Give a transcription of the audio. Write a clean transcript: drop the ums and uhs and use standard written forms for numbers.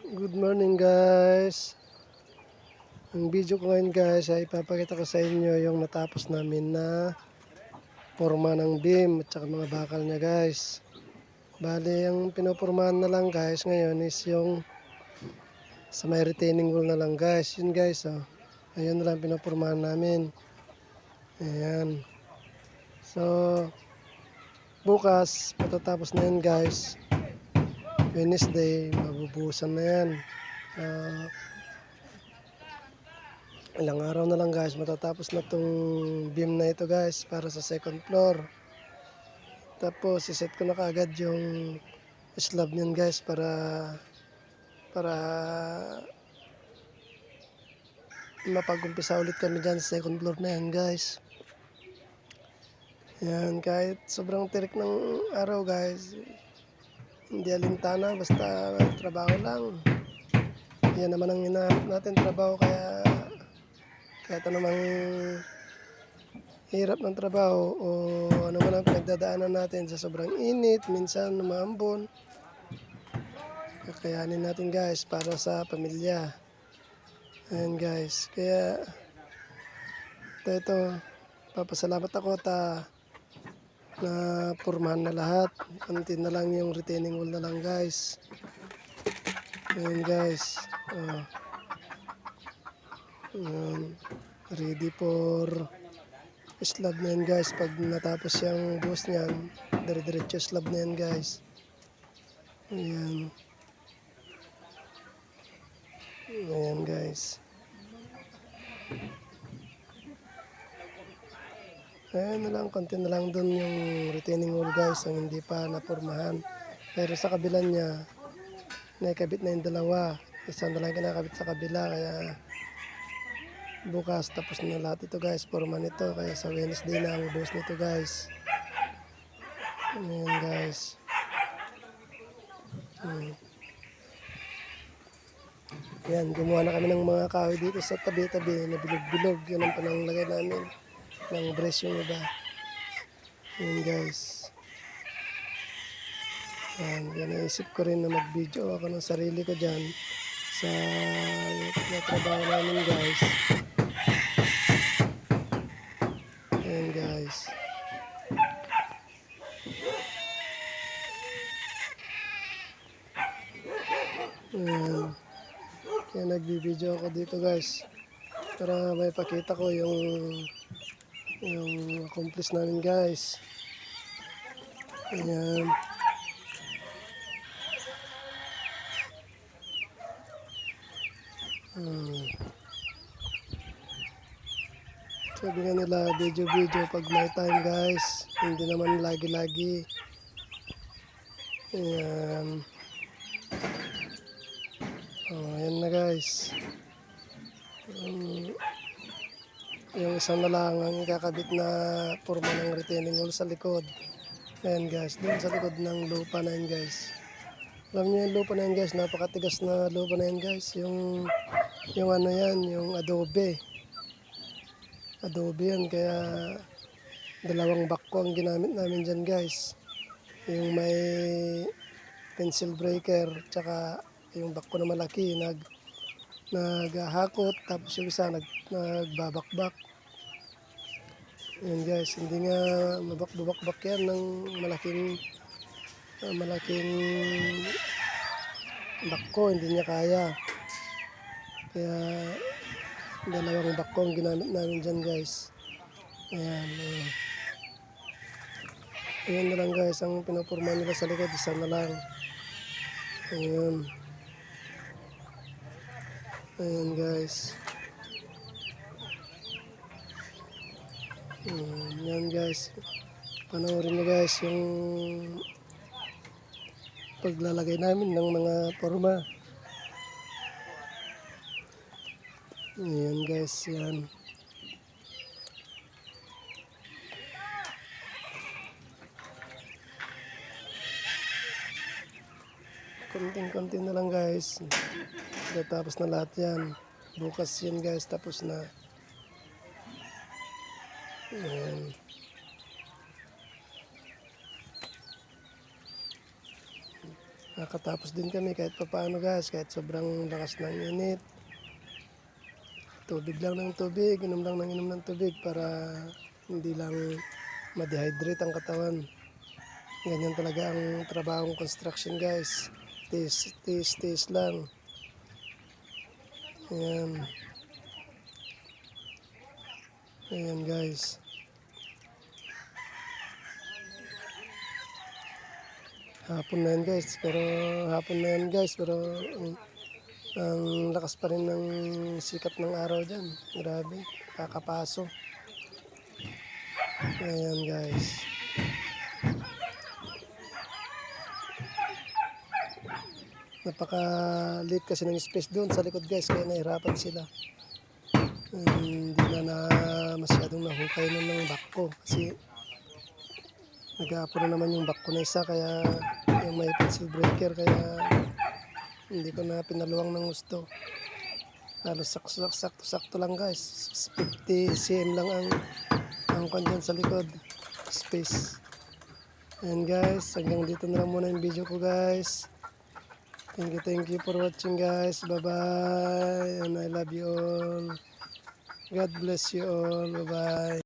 Good morning guys. Ang video ko ngayon guys ay ipapakita ko sa inyo yung natapos namin na forma ng beam at saka mga bakal niya guys. Bali ang pinupurmahan na lang guys ngayon is yung sa may retaining wall na lang guys. Yun guys oh. Ayun na lang pinupurmahan namin. Ayan. So bukas patatapos na yun guys. Wednesday mabubuhusan na yan. Ilang araw na lang guys matatapos na tong beam na ito guys para sa second floor. Tapos iset ko na kaagad yung slab niyan guys para mapag-umpisa ulit kami dyan sa second floor na yan guys. Yan, kahit sobrang tirik ng araw guys, hindi alintana, basta trabaho lang. Yan naman ang hinahanap natin, trabaho, kaya kahit anumang hirap ng trabaho o ano man ang pinagdadaanan natin sa sobrang init, minsan umambon, kakayanin natin guys para sa pamilya. Ayan guys, kaya ito papasalamat ako na pormahan na lahat. Konti na lang yung retaining wall na lang guys. Ayan guys, ready for slab na yan guys. Pag natapos yung buhos niyan, dire-diretso slab na yan guys. Ayan. Ayan guys. Ayan na lang, konti na lang dun yung retaining wall guys ang hindi pa napurmahan. Pero sa kabila niya, nakikabit na yung dalawa. Isa na lang kinakabit sa kabila, kaya bukas tapos na lahat ito guys, forma nito. Kaya sa Wednesday na ang buhos nito guys. Ayan guys. Ayan, gumawa na kami ng mga kahoy dito sa tabi-tabi na bilog-bilog. Yan ang pananglagay namin ng brace yung iba. Ayan guys. Yan naisip ko rin na mag-video ako ng sarili ko dyan sa trabaho namin guys. Ayan guys. Ayan. Kaya nag-video ako dito guys para may pakita ko yung accomplish namin guys. Ayan. Sabi nga nila video pag may time guys, hindi naman lagi-lagi. Ayan. Ayan na guys. Yung isang na lang ang ikakabit na forma ng retaining wall sa likod. Ayan guys, doon sa likod ng lupa na yan guys. Alam niyo yung lupa na yan guys, napakatigas na lupa na yan guys. Yung ano yan, yung adobe. Adobe yan, kaya dalawang bako ang ginamit namin dyan guys. Yung may pencil breaker, tsaka yung bako na malaki, naghahakot, tapos yung isa nagbabakbak. Ayan guys, hindi nga mabakbak yan ng malaking bako, hindi niya kaya. Kaya dalawang bako ang ginamit namin dyan guys. Ayan. Ayan na lang guys, ang pinupurma nila sa likod, isa na lang. Ayan. Ayan guys. Ayan guys. Panoorin nyo guys yung paglalagay namin ng mga forma. Ayan guys, yan. Konting-konti na lang guys. Tapos na lahat yan. Bukas yan guys, tapos na. Ayan. Nakatapos din kami kahit papaano guys, kahit sobrang lakas ng init. Tubig lang ng tubig, inom lang ng inom ng tubig para hindi lang ma-dehydrate ang katawan. Ganyan talaga ang trabahong construction guys. Tiis, tiis, tiis lang. Ayan. Ayan guys. Hapon na yan guys, pero ang lakas pa rin ng sikat ng araw dyan. Grabe, kakapaso. Ayan guys. Napaka-lit kasi ng space doon sa likod guys, kaya nahirapan sila. Hindi na masyadong nahukay nun ng back ko kasi nag-aapo na naman yung back ko na isa, kaya yung may pencil breaker, kaya hindi ko na pinaluwang ng gusto. Halos sakto-sakto lang guys. 50 cm lang ang kanya sa likod. Space. Ayan guys, hanggang dito na lang muna yung video ko guys. Thank you for watching guys. Bye bye and I love you all. God bless you all. Bye bye.